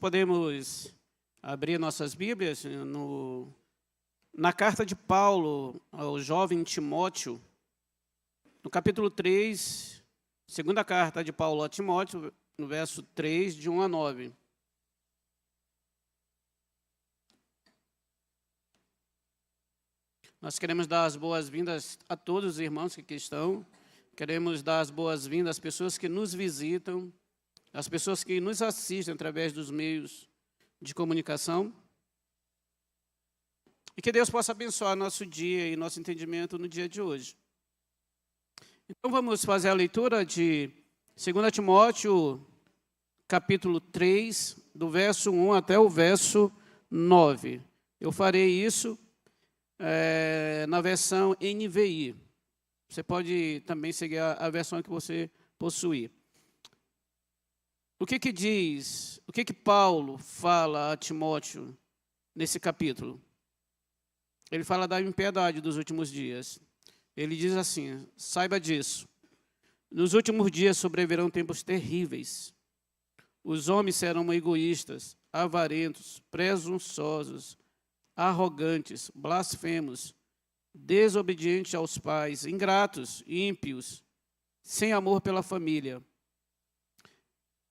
Podemos abrir nossas Bíblias na carta de Paulo ao jovem Timóteo, no capítulo 3, segunda carta de Paulo a Timóteo, no verso 3, de 1 a 9. Nós queremos dar as boas-vindas a todos os irmãos que aqui estão. Queremos dar as boas-vindas às pessoas que nos visitam, às pessoas que nos assistem através dos meios de comunicação. E que Deus possa abençoar nosso dia e nosso entendimento no dia de hoje. Então vamos fazer a leitura de 2 Timóteo, capítulo 3, do verso 1 até o verso 9. Eu farei isso na versão NVI. Você pode também seguir a versão que você possuir. O que diz, o que Paulo fala a Timóteo nesse capítulo? Ele fala da impiedade dos últimos dias. Ele diz assim: saiba disso, nos últimos dias sobrevirão tempos terríveis. Os homens serão egoístas, avarentos, presunçosos, arrogantes, blasfemos, desobedientes aos pais, ingratos, ímpios, sem amor pela família,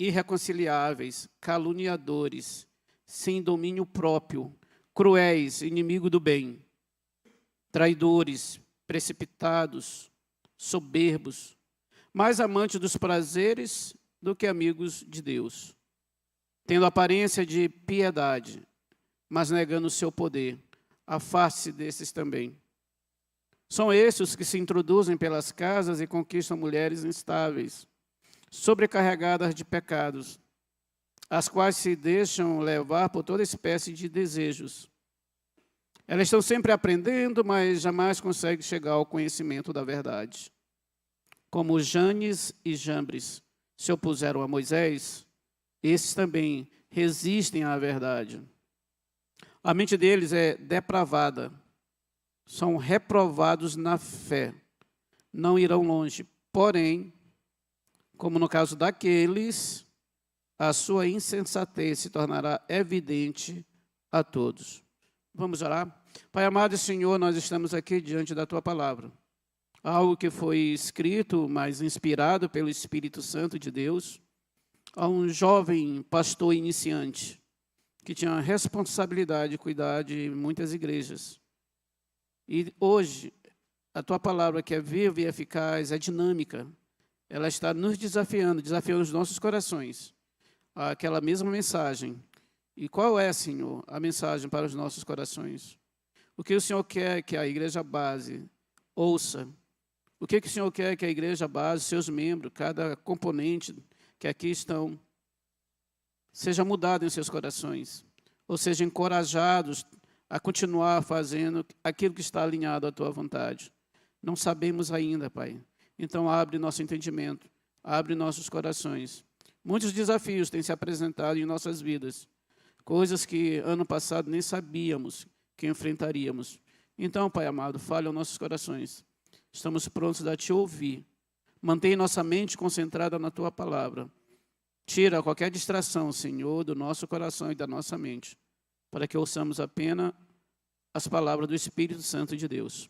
irreconciliáveis, caluniadores, sem domínio próprio, cruéis, inimigo do bem, traidores, precipitados, soberbos, mais amantes dos prazeres do que amigos de Deus, tendo aparência de piedade, mas negando o seu poder. Afaste-se desses também. São esses os que se introduzem pelas casas e conquistam mulheres instáveis, sobrecarregadas de pecados, as quais se deixam levar por toda espécie de desejos. Elas estão sempre aprendendo, mas jamais conseguem chegar ao conhecimento da verdade. Como Janes e Jambres se opuseram a Moisés, esses também resistem à verdade. A mente deles é depravada, são reprovados na fé, não irão longe, porém, como no caso daqueles, a sua insensatez se tornará evidente a todos. Vamos orar? Pai amado e Senhor, nós estamos aqui diante da Tua palavra. Algo que foi escrito, mas inspirado pelo Espírito Santo de Deus, a um jovem pastor iniciante, que tinha a responsabilidade de cuidar de muitas igrejas. E hoje, a Tua palavra, que é viva e eficaz, é dinâmica, ela está nos desafiando os nossos corações, aquela mesma mensagem. E qual é, Senhor, a mensagem para os nossos corações? O que o Senhor quer que a igreja base ouça? O que o Senhor quer que a igreja base, seus membros, cada componente que aqui estão, seja mudado em seus corações, ou sejam encorajados a continuar fazendo aquilo que está alinhado à Tua vontade? Não sabemos ainda, Pai. Então, abre nosso entendimento, abre nossos corações. Muitos desafios têm se apresentado em nossas vidas, coisas que ano passado nem sabíamos que enfrentaríamos. Então, Pai amado, fale aos nossos corações. Estamos prontos a Te ouvir. Mantém nossa mente concentrada na Tua palavra. Tira qualquer distração, Senhor, do nosso coração e da nossa mente, para que ouçamos apenas as palavras do Espírito Santo de Deus.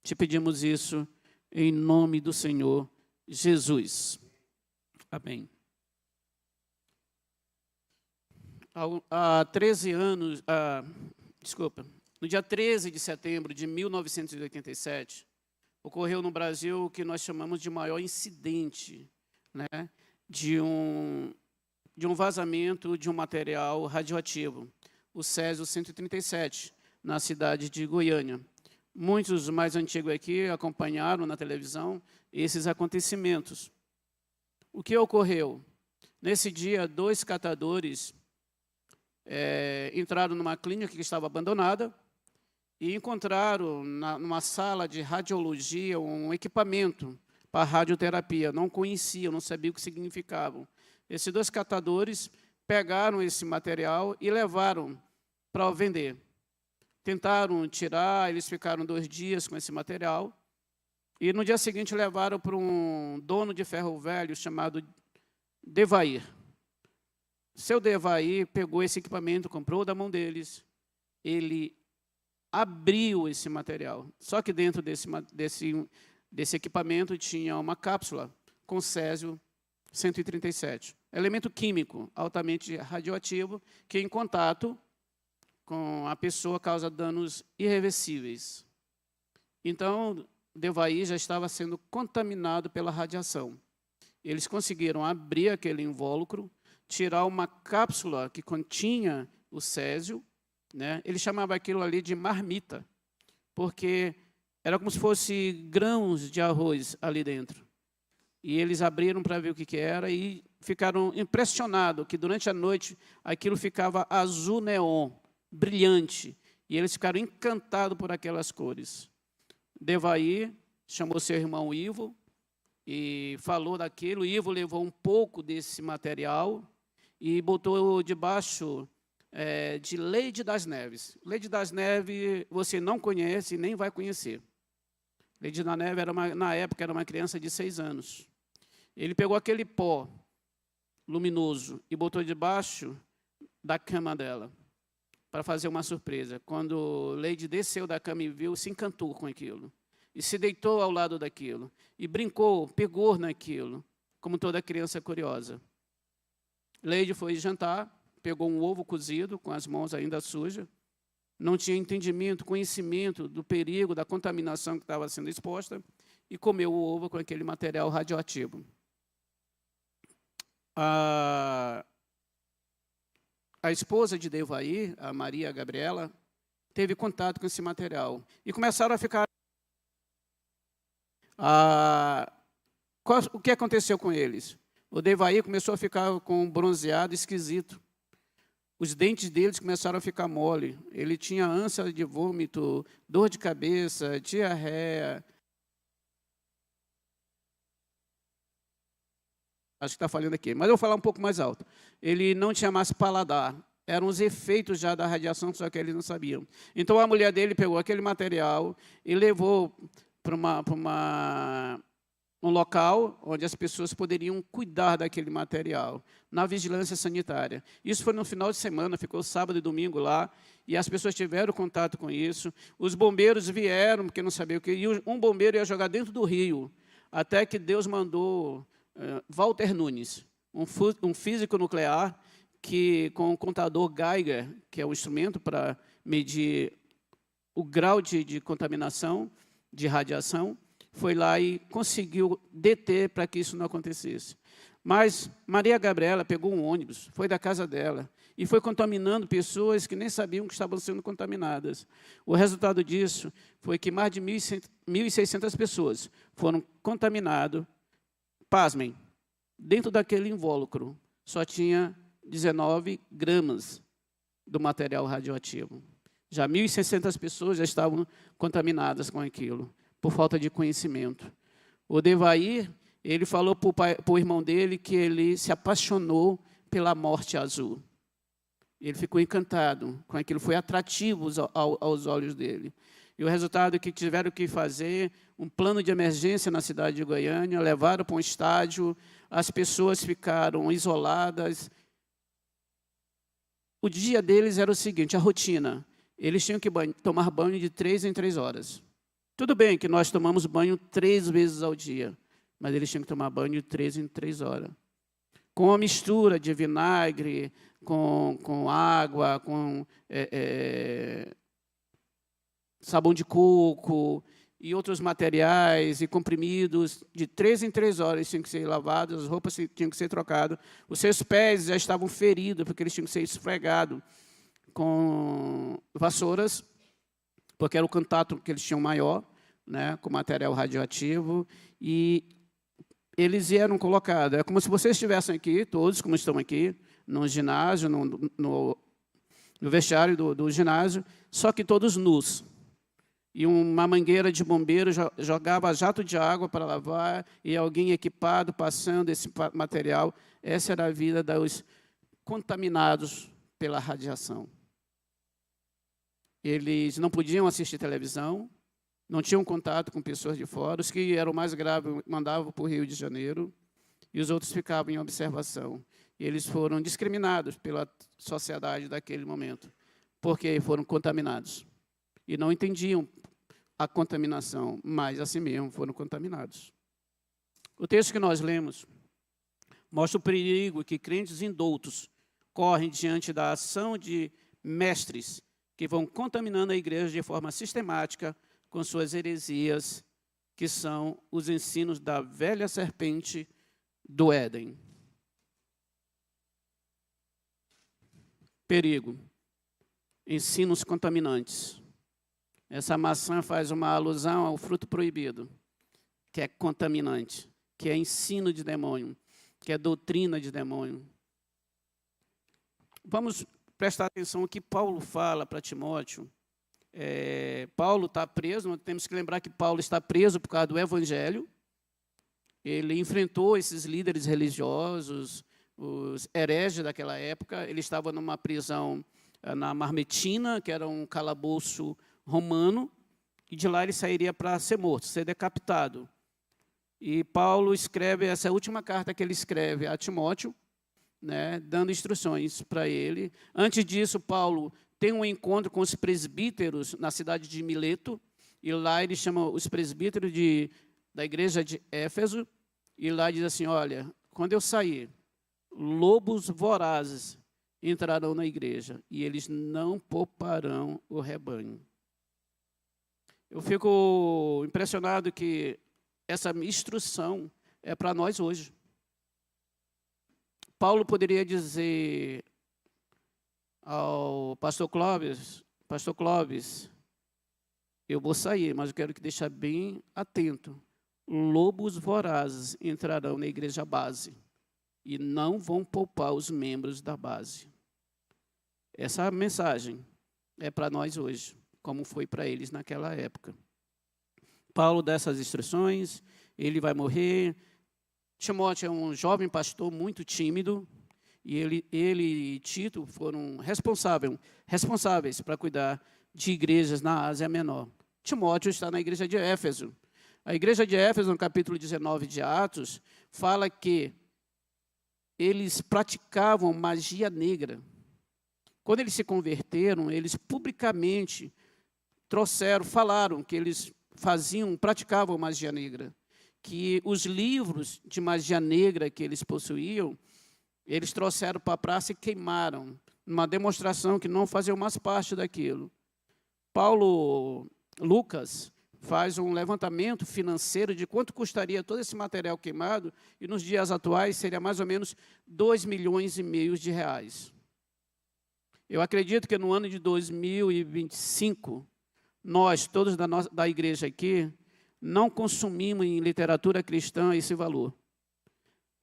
Te pedimos isso em nome do Senhor Jesus. Amém. Há 13 anos, no dia 13 de setembro de 1987, ocorreu no Brasil o que nós chamamos de maior incidente, né, de um vazamento de um material radioativo, o Césio 137, na cidade de Goiânia. Muitos mais antigos aqui acompanharam na televisão esses acontecimentos. O que ocorreu? Nesse dia, 2 catadores entraram numa clínica que estava abandonada e encontraram numa sala de radiologia um equipamento para radioterapia. Não conheciam, não sabiam o que significavam. Esses 2 catadores pegaram esse material e levaram para vender. Tentaram tirar, eles ficaram 2 dias com esse material, e no dia seguinte levaram para um dono de ferro velho chamado Devair. Seu Devaí pegou esse equipamento, comprou da mão deles, ele abriu esse material. Só que dentro desse equipamento tinha uma cápsula com césio 137, elemento químico altamente radioativo que, em contato com a pessoa, causa danos irreversíveis. Então, Devaí já estava sendo contaminado pela radiação. Eles conseguiram abrir aquele invólucro, tirar uma cápsula que continha o césio, né? Ele chamava aquilo ali de marmita, porque era como se fosse grãos de arroz ali dentro. E eles abriram para ver o que era e ficaram impressionados que, durante a noite, aquilo ficava azul neon, brilhante, e eles ficaram encantados por aquelas cores. Devaí chamou seu irmão Ivo e falou daquilo. Ivo levou um pouco desse material e botou debaixo de Lady das Neves. Lady das Neves você não conhece e nem vai conhecer. Lady das Neves, na época, era uma criança de 6 anos. Ele pegou aquele pó luminoso e botou debaixo da cama dela, para fazer uma surpresa. Quando Lady desceu da cama e viu, se encantou com aquilo. E se deitou ao lado daquilo. E brincou, pegou naquilo, como toda criança curiosa. Lady foi jantar, pegou um ovo cozido, com as mãos ainda sujas, não tinha entendimento, conhecimento do perigo, da contaminação que estava sendo exposta, e comeu o ovo com aquele material radioativo. A esposa de Devaí, a Maria Gabriela, teve contato com esse material. E começaram a ficar... o que aconteceu com eles? O Devaí começou a ficar com um bronzeado esquisito. Os dentes deles começaram a ficar mole. Ele tinha ânsia de vômito, dor de cabeça, diarreia. Acho que está falando aqui, mas eu vou falar um pouco mais alto. Ele não tinha mais paladar. Eram os efeitos já da radiação, só que eles não sabiam. Então, a mulher dele pegou aquele material e levou para um local onde as pessoas poderiam cuidar daquele material, na vigilância sanitária. Isso foi no final de semana, ficou sábado e domingo lá, e as pessoas tiveram contato com isso. Os bombeiros vieram, porque não sabiam o que, e um bombeiro ia jogar dentro do rio, até que Deus mandou Walter Nunes, um físico nuclear, que com o contador Geiger, que é o instrumento para medir o grau de contaminação, de radiação, foi lá e conseguiu deter para que isso não acontecesse. Mas Maria Gabriela pegou um ônibus, foi da casa dela, e foi contaminando pessoas que nem sabiam que estavam sendo contaminadas. O resultado disso foi que mais de 1.600 pessoas foram contaminadas. Pasmem, dentro daquele invólucro só tinha 19 gramas do material radioativo. Já 1.600 pessoas já estavam contaminadas com aquilo, por falta de conhecimento. O Devaí, ele falou para o irmão dele que ele se apaixonou pela morte azul. Ele ficou encantado com aquilo, foi atrativo aos olhos dele. E o resultado é que tiveram que fazer um plano de emergência na cidade de Goiânia, levaram para um estádio, as pessoas ficaram isoladas. O dia deles era o seguinte, a rotina, eles tinham que tomar banho de 3 em 3 horas. Tudo bem que nós tomamos banho 3 vezes ao dia, mas eles tinham que tomar banho de 3 em 3 horas. Com a mistura de vinagre, com água, com sabão de coco e outros materiais e comprimidos, de 3 em 3 horas tinham que ser lavados, as roupas tinham que ser trocadas, os seus pés já estavam feridos, porque eles tinham que ser esfregados com vassouras, porque era o contato que eles tinham maior, né, com material radioativo, e eles eram colocados. É como se vocês estivessem aqui, todos como estão aqui, no ginásio, no vestiário do ginásio, só que todos nus. E uma mangueira de bombeiro jogava jato de água para lavar, e alguém equipado passando esse material. Essa era a vida dos contaminados pela radiação. Eles não podiam assistir televisão, não tinham contato com pessoas de fora. Os que eram mais graves mandavam para o Rio de Janeiro, e os outros ficavam em observação. eles foram discriminados pela sociedade daquele momento, porque foram contaminados. E não entendiam a contaminação, mas assim mesmo foram contaminados. O texto que nós lemos mostra o perigo que crentes indoutos correm diante da ação de mestres que vão contaminando a igreja de forma sistemática com suas heresias, que são os ensinos da velha serpente do Éden. Perigo. Ensinos contaminantes. Essa maçã faz uma alusão ao fruto proibido, que é contaminante, que é ensino de demônio, que é doutrina de demônio. Vamos prestar atenção ao que Paulo fala para Timóteo. Paulo está preso, nós temos que lembrar que Paulo está preso por causa do Evangelho. Ele enfrentou esses líderes religiosos, os hereges daquela época. Ele estava numa prisão na Marmetina, que era um calabouço romano, e de lá ele sairia para ser morto, ser decapitado. E Paulo escreve, essa última carta que ele escreve a Timóteo, né, dando instruções para ele. Antes disso, Paulo tem um encontro com os presbíteros na cidade de Mileto, e lá ele chama os presbíteros da igreja de Éfeso, e lá diz assim, olha, quando eu sair, lobos vorazes entrarão na igreja, e eles não pouparão o rebanho. Eu fico impressionado que essa instrução é para nós hoje. Paulo poderia dizer ao pastor Clóvis, eu vou sair, mas eu quero que deixe bem atento. Lobos vorazes entrarão na igreja base e não vão poupar os membros da base. Essa mensagem é para nós hoje, como foi para eles naquela época. Paulo dá essas instruções, ele vai morrer. Timóteo é um jovem pastor muito tímido, e ele e Tito foram responsáveis para cuidar de igrejas na Ásia Menor. Timóteo está na igreja de Éfeso. A igreja de Éfeso, no capítulo 19 de Atos, fala que eles praticavam magia negra. Quando eles se converteram, eles publicamente falaram que eles praticavam magia negra, que os livros de magia negra que eles possuíam, eles trouxeram para a praça e queimaram, numa demonstração que não faziam mais parte daquilo. Lucas faz um levantamento financeiro de quanto custaria todo esse material queimado, e nos dias atuais seria mais ou menos 2,5 milhões de reais. Eu acredito que no ano de 2025, nós, todos da igreja aqui, não consumimos em literatura cristã esse valor.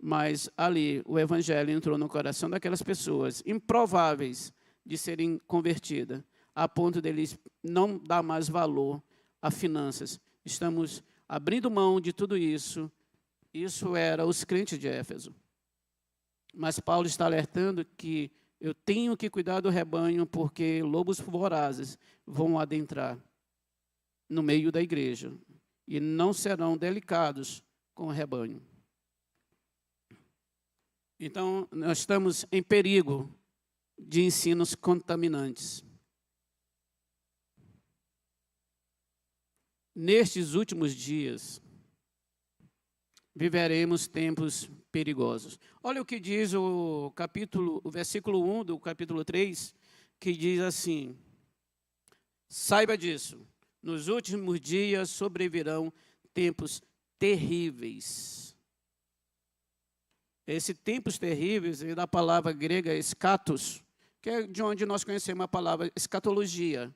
Mas ali o evangelho entrou no coração daquelas pessoas improváveis de serem convertidas, a ponto deles não dar mais valor a finanças. Estamos abrindo mão de tudo isso. Isso era os crentes de Éfeso. Mas Paulo está alertando que eu tenho que cuidar do rebanho, porque lobos vorazes vão adentrar no meio da igreja e não serão delicados com o rebanho. Então, nós estamos em perigo de ensinos contaminantes. Nestes últimos dias, viveremos tempos perigosos. Olha o que diz o versículo 1 do capítulo 3, que diz assim: saiba disso, nos últimos dias sobrevirão tempos terríveis. Esse tempos terríveis é da palavra grega eschatos, que é de onde nós conhecemos a palavra escatologia.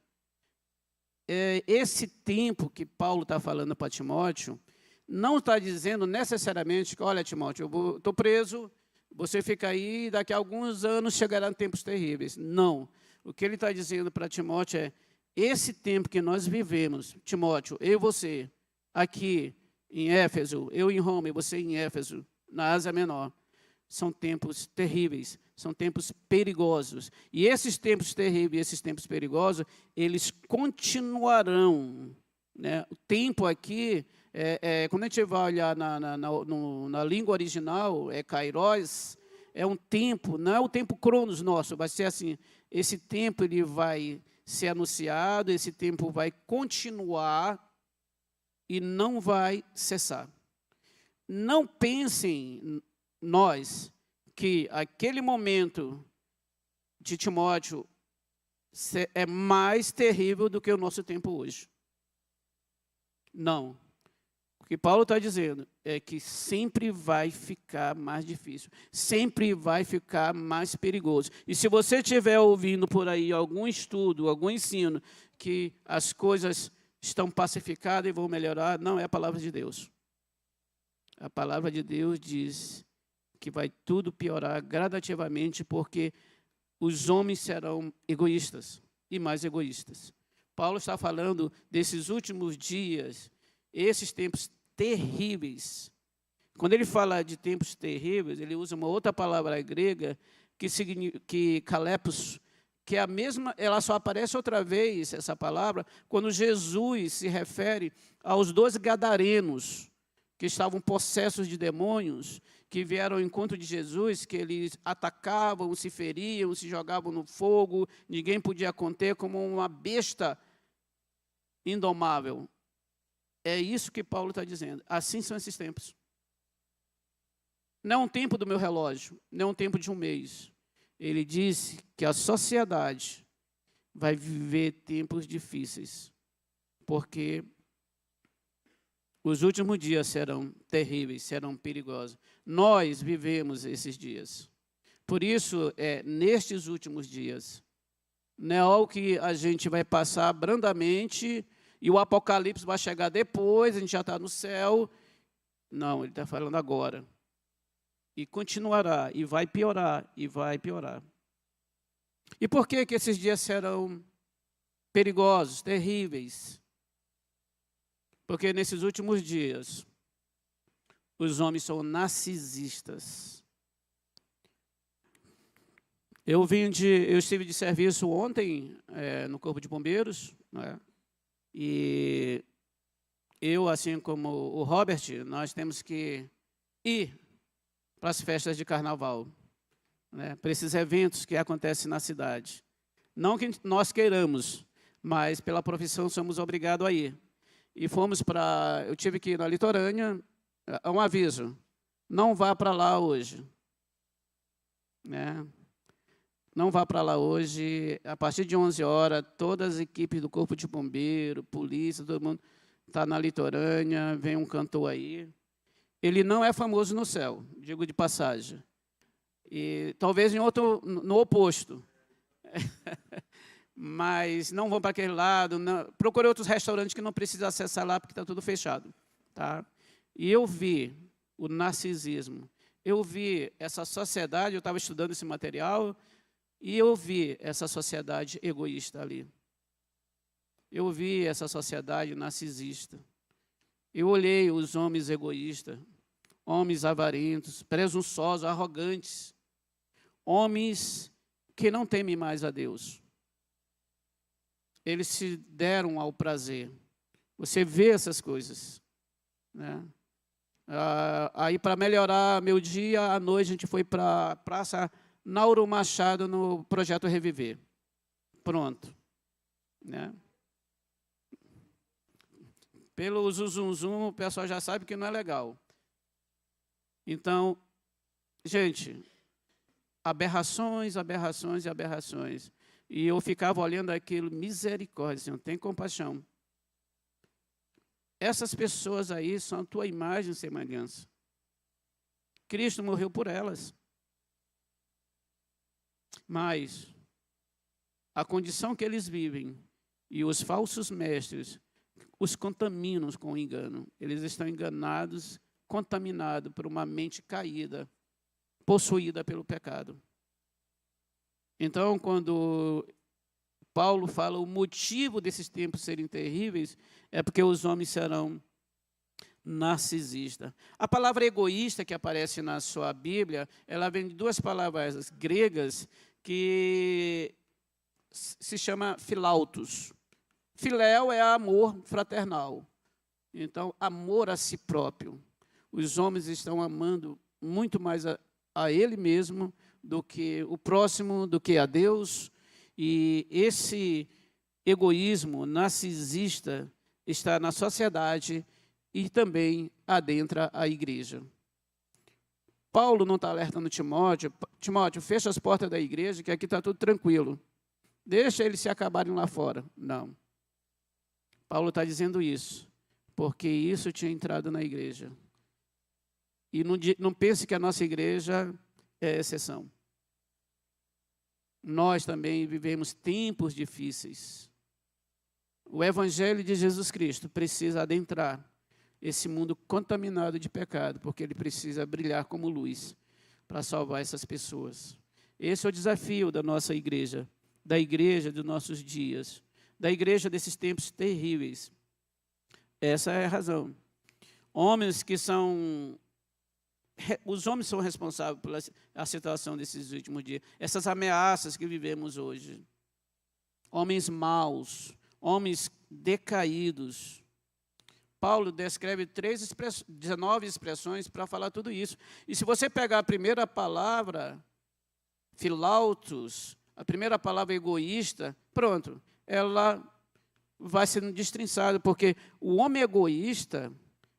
Esse tempo que Paulo está falando para Timóteo, não está dizendo necessariamente que, olha, Timóteo, eu estou preso, você fica aí, daqui a alguns anos chegarão tempos terríveis. Não. O que ele está dizendo para Timóteo é, esse tempo que nós vivemos, Timóteo, eu e você, aqui em Éfeso, eu em Roma e você em Éfeso, na Ásia Menor, são tempos terríveis, são tempos perigosos. E esses tempos terríveis, esses tempos perigosos, eles continuarão. Né? O tempo aqui, quando a gente vai olhar na língua original, é kairos, É um tempo, não é o tempo cronos nosso, vai ser assim, esse tempo ele vai ser anunciado, esse tempo vai continuar e não vai cessar. Não pensem nós que aquele momento de Timóteo é mais terrível do que o nosso tempo hoje. Não. O que Paulo está dizendo é que sempre vai ficar mais difícil, sempre vai ficar mais perigoso. E se você estiver ouvindo por aí algum estudo, algum ensino, que as coisas estão pacificadas e vão melhorar, não é a palavra de Deus. A palavra de Deus diz que vai tudo piorar gradativamente, porque os homens serão egoístas e mais egoístas. Paulo está falando desses últimos dias, esses tempos terríveis. Quando ele fala de tempos terríveis, ele usa uma outra palavra grega que kalepos, que é a mesma, ela só aparece outra vez, essa palavra, quando Jesus se refere aos 2 gadarenos, que estavam possessos de demônios, que vieram ao encontro de Jesus, que eles atacavam, se feriam, se jogavam no fogo, ninguém podia conter, como uma besta indomável. É isso que Paulo está dizendo. Assim são esses tempos. Não é um tempo do meu relógio, não é um tempo de um mês. Ele disse que a sociedade vai viver tempos difíceis, porque os últimos dias serão terríveis, serão perigosos. Nós vivemos esses dias. Por isso, nestes últimos dias, não é algo que a gente vai passar brandamente e o Apocalipse vai chegar depois, a gente já está no céu. Não, ele está falando agora. E continuará, e vai piorar, e vai piorar. E por que esses dias serão perigosos, terríveis? Porque nesses últimos dias, os homens são narcisistas. Eu estive de serviço ontem no Corpo de Bombeiros, né? E eu, assim como o Robert, nós temos que ir para as festas de carnaval, né? Para esses eventos que acontecem na cidade. Não que nós queiramos, mas pela profissão somos obrigados a ir. E fomos para... Eu tive que ir na litorânea, um aviso, não vá para lá hoje, né? Não vá para lá hoje, a partir de 11 horas, todas as equipes do Corpo de Bombeiro, polícia, todo mundo está na litorânea, vem um cantor aí. Ele não é famoso no céu, digo de passagem. E talvez no oposto. Mas não vão para aquele lado. Procure outros restaurantes que não precisa acessar lá, porque está tudo fechado. Tá? E eu vi o narcisismo. Eu vi essa sociedade, eu estava estudando esse material, e eu vi essa sociedade egoísta ali. Eu vi essa sociedade narcisista. Eu olhei os homens egoístas, homens avarentos, presunçosos, arrogantes, homens que não temem mais a Deus. Eles se deram ao prazer. Você vê essas coisas, né? Aí, para melhorar meu dia, à noite, a gente foi para a Praça Nauro Machado, no Projeto Reviver. Pronto. Né? Pelo zum, o pessoal já sabe que não é legal. Então, gente, aberrações, aberrações e aberrações. E eu ficava olhando aquilo, misericórdia, Senhor, tem compaixão. Essas pessoas aí são a tua imagem e semelhança. Cristo morreu por elas. Mas a condição que eles vivem e os falsos mestres os contaminam com o engano. Eles estão enganados, contaminados por uma mente caída, possuída pelo pecado. Então, quando Paulo fala o motivo desses tempos serem terríveis, é porque os homens serão narcisistas. A palavra egoísta que aparece na sua Bíblia, ela vem de 2 palavras gregas que se chama filautos. Filéu é amor fraternal. Então, amor a si próprio. Os homens estão amando muito mais a ele mesmo do que o próximo, do que a Deus. E esse egoísmo narcisista está na sociedade e também adentra a igreja. Paulo não está alertando Timóteo: Timóteo, fecha as portas da igreja, que aqui está tudo tranquilo. Deixa eles se acabarem lá fora. Não. Paulo está dizendo isso, porque isso tinha entrado na igreja. E não pense que a nossa igreja é exceção. Nós também vivemos tempos difíceis. O Evangelho de Jesus Cristo precisa adentrar esse mundo contaminado de pecado, porque ele precisa brilhar como luz para salvar essas pessoas. Esse é o desafio da nossa igreja, da igreja dos nossos dias, da igreja desses tempos terríveis. Essa é a razão. Os homens são responsáveis pela situação desses últimos dias, essas ameaças que vivemos hoje. Homens maus, homens decaídos. Paulo descreve 19 expressões para falar tudo isso. E se você pegar a primeira palavra, filautos, a primeira palavra egoísta, pronto, ela vai sendo destrinçada, porque o homem egoísta,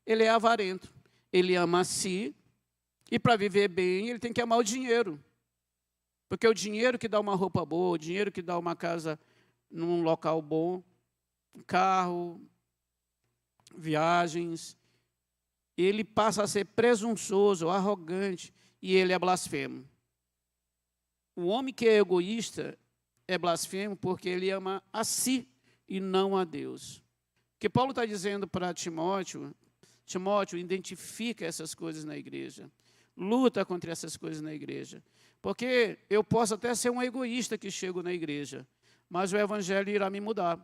ele é avarento, ele ama a si, e para viver bem, ele tem que amar o dinheiro. Porque é o dinheiro que dá uma roupa boa, o dinheiro que dá uma casa num local bom, um carro, viagens. Ele passa a ser presunçoso, arrogante, e ele é blasfemo. O homem que é egoísta é blasfemo porque ele ama a si e não a Deus. O que Paulo está dizendo para Timóteo: Timóteo, identifica essas coisas na igreja. Luta contra essas coisas na igreja. Porque eu posso até ser um egoísta que chego na igreja, mas o Evangelho irá me mudar.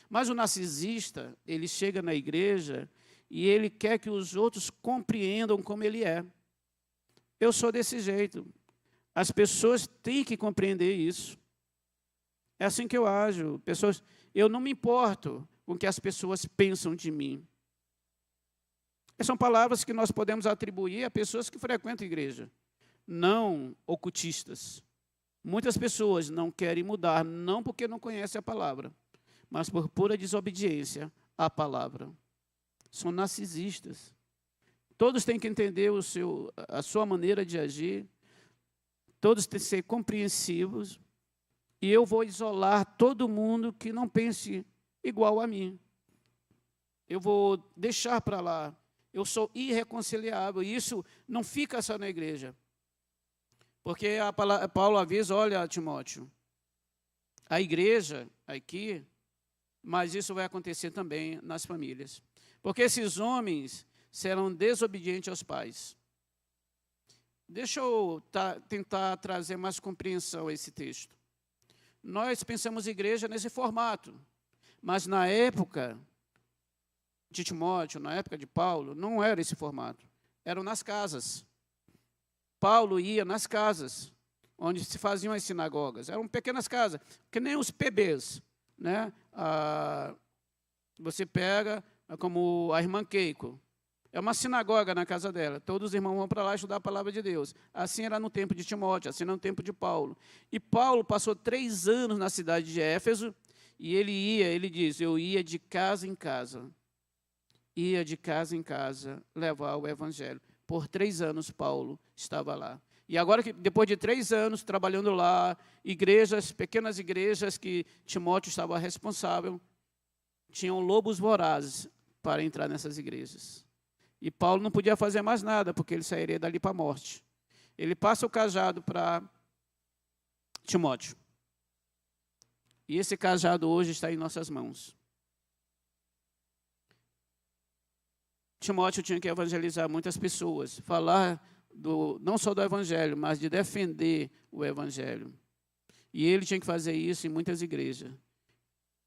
Mas o narcisista, ele chega na igreja e ele quer que os outros compreendam como ele é. Eu sou desse jeito. As pessoas têm que compreender isso. É assim que eu ajo. Eu não me importo com o que as pessoas pensam de mim. São palavras que nós podemos atribuir a pessoas que frequentam a igreja, não ocultistas. Muitas pessoas não querem mudar, não porque não conhecem a palavra, mas por pura desobediência à palavra. São narcisistas. Todos têm que entender a sua maneira de agir, todos têm que ser compreensivos, e eu vou isolar todo mundo que não pense igual a mim. Eu vou deixar para lá. Eu sou irreconciliável, e isso não fica só na igreja. Porque Paulo avisa: olha, Timóteo, a igreja aqui, mas isso vai acontecer também nas famílias. Porque esses homens serão desobedientes aos pais. Deixa eu tentar trazer mais compreensão a esse texto. Nós pensamos igreja nesse formato, mas na época de Timóteo, na época de Paulo, não era esse formato. Eram nas casas. Paulo ia nas casas, onde se faziam as sinagogas. Eram pequenas casas, que nem os PBs. Né? Você pega como a irmã Keiko. É uma sinagoga na casa dela. Todos os irmãos vão para lá estudar a palavra de Deus. Assim era no tempo de Timóteo, assim era no tempo de Paulo. E Paulo passou 3 anos na cidade de Éfeso, e ele diz: eu ia de casa em casa. Ia de casa em casa levar o Evangelho. Por 3 anos, Paulo estava lá. E agora, depois de 3 anos trabalhando lá, pequenas igrejas que Timóteo estava responsável, tinham lobos vorazes para entrar nessas igrejas. E Paulo não podia fazer mais nada, porque ele sairia dali para a morte. Ele passa o cajado para Timóteo. E esse cajado hoje está em nossas mãos. Timóteo tinha que evangelizar muitas pessoas, falar não só do Evangelho, mas de defender o Evangelho. E ele tinha que fazer isso em muitas igrejas.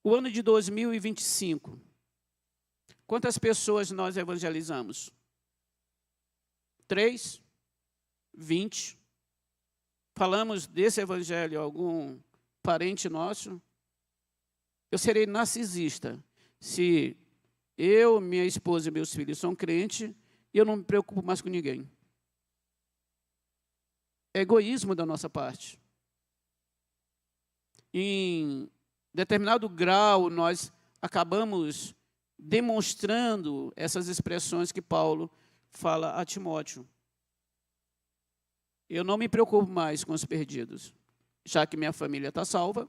O ano de 2025, quantas pessoas nós evangelizamos? 3? 20? Falamos desse Evangelho a algum parente nosso? Eu serei narcisista se eu, minha esposa e meus filhos são crentes e eu não me preocupo mais com ninguém. egoísmo da nossa parte. Em determinado grau, nós acabamos demonstrando essas expressões que Paulo fala a Timóteo. Eu não me preocupo mais com os perdidos, já que minha família está salva,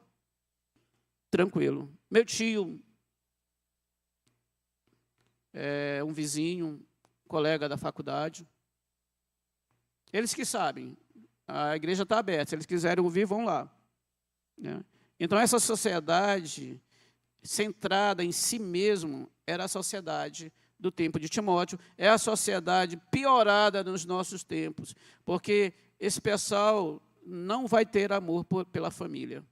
tranquilo. Meu tio, um vizinho, colega da faculdade, eles que sabem, a igreja está aberta, se eles quiserem ouvir, vão lá. Né? Então, essa sociedade centrada em si mesmo era a sociedade do tempo de Timóteo, é a sociedade piorada nos nossos tempos, porque esse pessoal não vai ter amor pela família.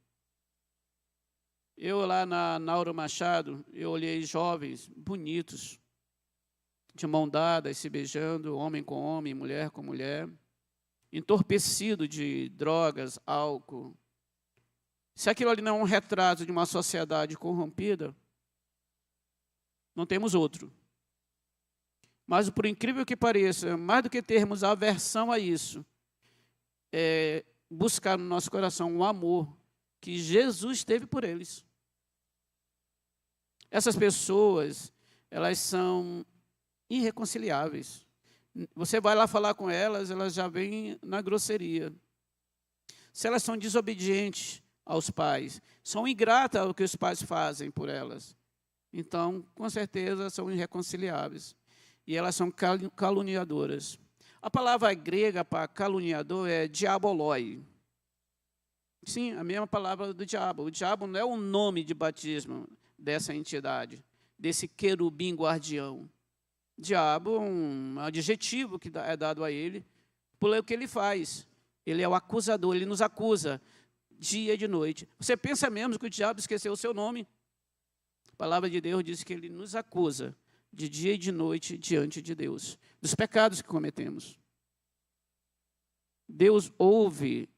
Eu lá na Nauro Machado, eu olhei jovens bonitos, de mão dada, se beijando, homem com homem, mulher com mulher, entorpecido de drogas, álcool. Se aquilo ali não é um retrato de uma sociedade corrompida, não temos outro. Mas, por incrível que pareça, mais do que termos aversão a isso, é buscar no nosso coração o amor que Jesus teve por eles. Essas pessoas, elas são irreconciliáveis. Você vai lá falar com elas, elas já vêm na grosseria. Se elas são desobedientes aos pais, são ingratas ao que os pais fazem por elas, então, com certeza, são irreconciliáveis. E elas são caluniadoras. A palavra grega para caluniador é diaboloi. Sim, a mesma palavra do diabo. O diabo não é o nome de batismo dessa entidade, desse querubim guardião. Diabo é um adjetivo que é dado a ele por o que ele faz. Ele é o acusador, ele nos acusa dia e de noite. Você pensa mesmo que o diabo esqueceu o seu nome? A palavra de Deus diz que ele nos acusa de dia e de noite diante de Deus, dos pecados que cometemos. Deus ouve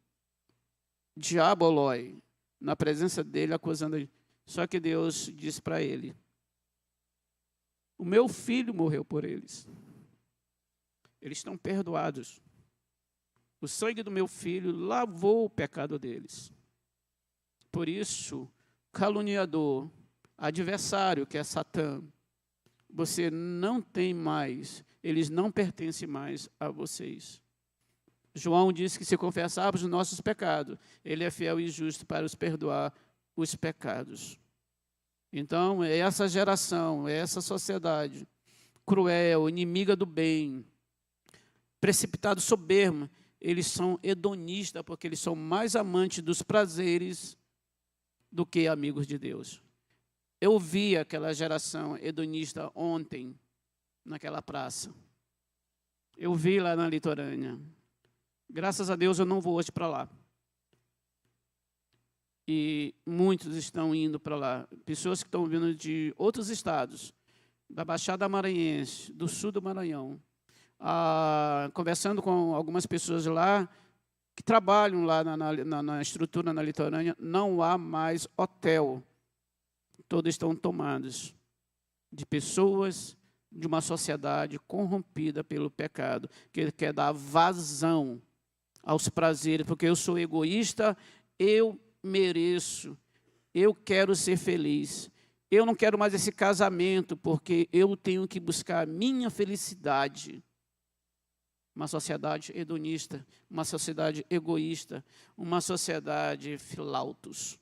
diaboloi na presença dele, acusando ele. Só que Deus diz para ele: o meu filho morreu por eles. Eles estão perdoados. O sangue do meu filho lavou o pecado deles. Por isso, caluniador, adversário, que é Satã, você não tem mais, eles não pertencem mais a vocês. João disse que se confessarmos os nossos pecados, ele é fiel e justo para os perdoar os pecados. Então, é essa geração, é essa sociedade cruel, inimiga do bem, precipitado, soberbo, eles são hedonistas, porque eles são mais amantes dos prazeres do que amigos de Deus. Eu vi aquela geração hedonista ontem, naquela praça. Eu vi lá na litorânea. Graças a Deus eu não vou hoje para lá. E muitos estão indo para lá. Pessoas que estão vindo de outros estados, da Baixada Maranhense, do sul do Maranhão. Conversando com algumas pessoas lá, que trabalham lá na estrutura na litorânea, não há mais hotel. Todos estão tomados de pessoas de uma sociedade corrompida pelo pecado, que quer dar vazão aos prazeres, porque eu sou egoísta, eu mereço, eu quero ser feliz, eu não quero mais esse casamento, porque eu tenho que buscar a minha felicidade. Uma sociedade hedonista, uma sociedade egoísta, uma sociedade filautos,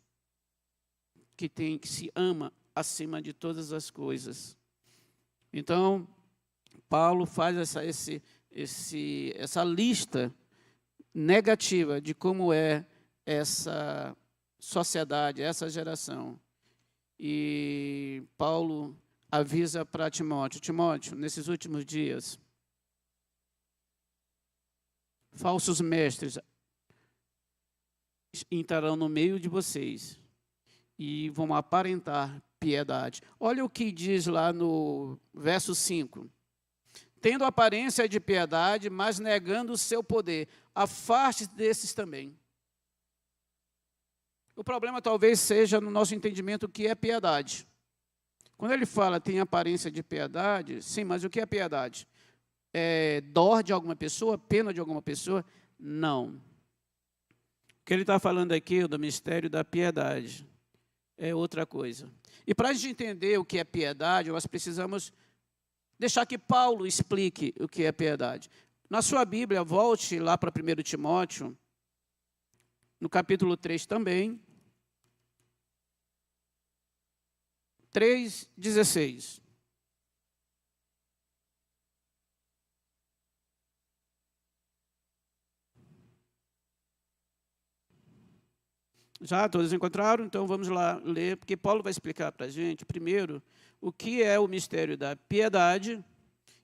que se ama acima de todas as coisas. Então, Paulo faz essa lista negativa de como é essa sociedade, essa geração. E Paulo avisa para Timóteo: Timóteo, nesses últimos dias, falsos mestres entrarão no meio de vocês e vão aparentar piedade. Olha o que diz lá no verso 5. Tendo aparência de piedade, mas negando o seu poder. Afaste desses também. O problema talvez seja no nosso entendimento o que é piedade. Quando ele fala tem aparência de piedade, sim, mas o que é piedade? É dor de alguma pessoa? Pena de alguma pessoa? Não. O que ele está falando aqui do mistério da piedade é outra coisa. E para a gente entender o que é piedade, nós precisamos deixar que Paulo explique o que é piedade. Na sua Bíblia, volte lá para 1 Timóteo, no capítulo 3 também, 3,16. Já todos encontraram? Então vamos lá ler, porque Paulo vai explicar para a gente, primeiro, o que é o mistério da piedade.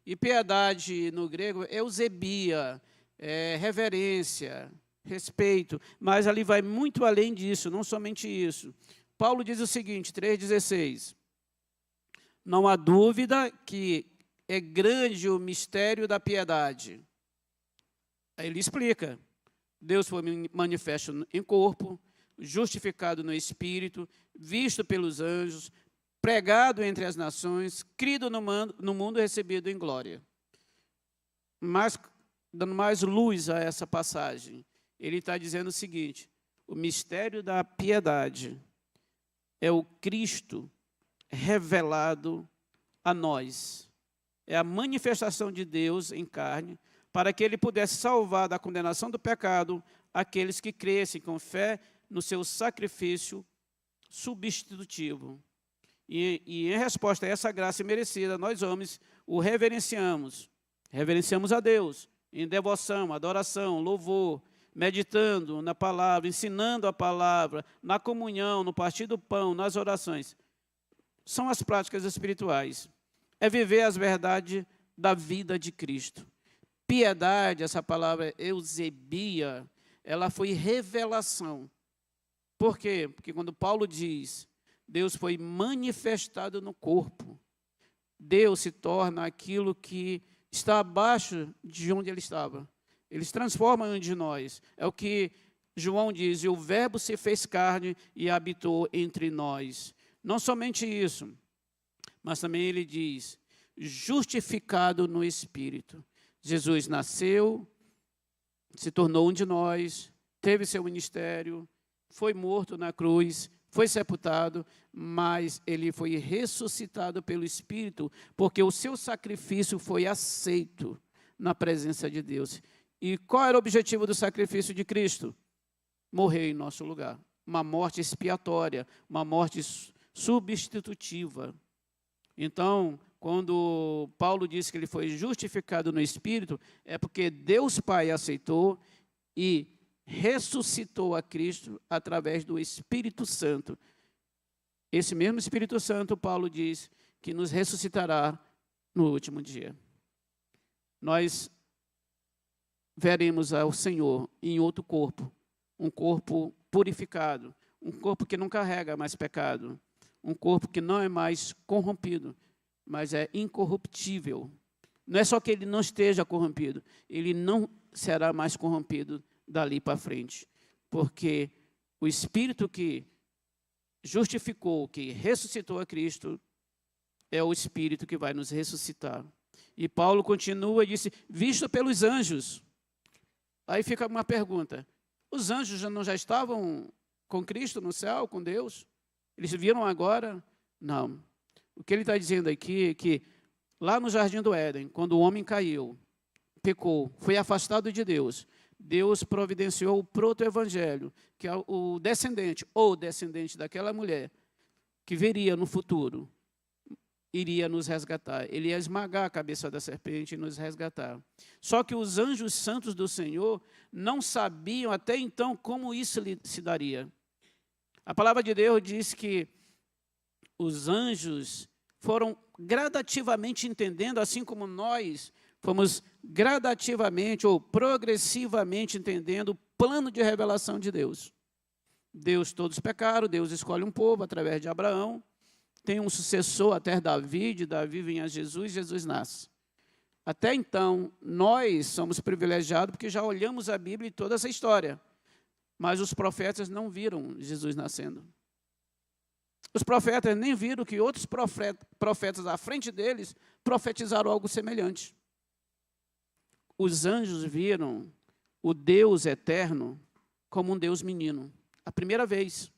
E piedade no grego é eusebia, é reverência, respeito, mas ali vai muito além disso, não somente isso. Paulo diz o seguinte, 3,16. Não há dúvida que é grande o mistério da piedade. Aí ele explica. Deus foi manifesto em corpo, justificado no Espírito, visto pelos anjos, pregado entre as nações, crido no mundo, recebido em glória. Mas, dando mais luz a essa passagem, ele está dizendo o seguinte, o mistério da piedade é o Cristo revelado a nós. É a manifestação de Deus em carne, para que ele pudesse salvar da condenação do pecado aqueles que crescem com fé no seu sacrifício substitutivo. E em resposta a essa graça merecida, nós homens o reverenciamos. Reverenciamos a Deus em devoção, adoração, louvor, meditando na palavra, ensinando a palavra, na comunhão, no partir do pão, nas orações. São as práticas espirituais. É viver as verdades da vida de Cristo. Piedade, essa palavra eusebia, ela foi revelação. Por quê? Porque quando Paulo diz, Deus foi manifestado no corpo, Deus se torna aquilo que está abaixo de onde ele estava. Ele se transforma em um de nós. É o que João diz, e o verbo se fez carne e habitou entre nós. Não somente isso, mas também ele diz, justificado no Espírito. Jesus nasceu, se tornou um de nós, teve seu ministério, foi morto na cruz, foi sepultado, mas ele foi ressuscitado pelo Espírito, porque o seu sacrifício foi aceito na presença de Deus. E qual era o objetivo do sacrifício de Cristo? Morrer em nosso lugar. Uma morte expiatória, uma morte substitutiva. Então, quando Paulo diz que ele foi justificado no Espírito, é porque Deus Pai aceitou e ressuscitou a Cristo através do Espírito Santo. Esse mesmo Espírito Santo, Paulo diz, que nos ressuscitará no último dia. Nós veremos ao Senhor em outro corpo, um corpo purificado, um corpo que não carrega mais pecado, um corpo que não é mais corrompido, mas é incorruptível. Não é só que ele não esteja corrompido, ele não será mais corrompido dali para frente, porque o Espírito que justificou, que ressuscitou a Cristo, é o Espírito que vai nos ressuscitar. E Paulo continua e disse, visto pelos anjos. Aí fica uma pergunta, os anjos já estavam com Cristo no céu, com Deus? Eles viram agora? Não. O que ele está dizendo aqui é que lá no Jardim do Éden, quando o homem caiu, pecou, foi afastado de Deus, Deus providenciou o proto-evangelho, que é o descendente, ou descendente daquela mulher, que viria no futuro, iria nos resgatar. Ele ia esmagar a cabeça da serpente e nos resgatar. Só que os anjos santos do Senhor não sabiam até então como isso se daria. A palavra de Deus diz que os anjos foram gradativamente entendendo, assim como nós fomos gradativamente ou progressivamente entendendo o plano de revelação de Deus. Deus, todos pecaram, Deus escolhe um povo através de Abraão, tem um sucessor até Davi, de Davi vem a Jesus, Jesus nasce. Até então, nós somos privilegiados porque já olhamos a Bíblia e toda essa história, mas os profetas não viram Jesus nascendo. Os profetas nem viram que outros profetas à frente deles profetizaram algo semelhante. Os anjos viram o Deus eterno como um Deus menino. A primeira vez.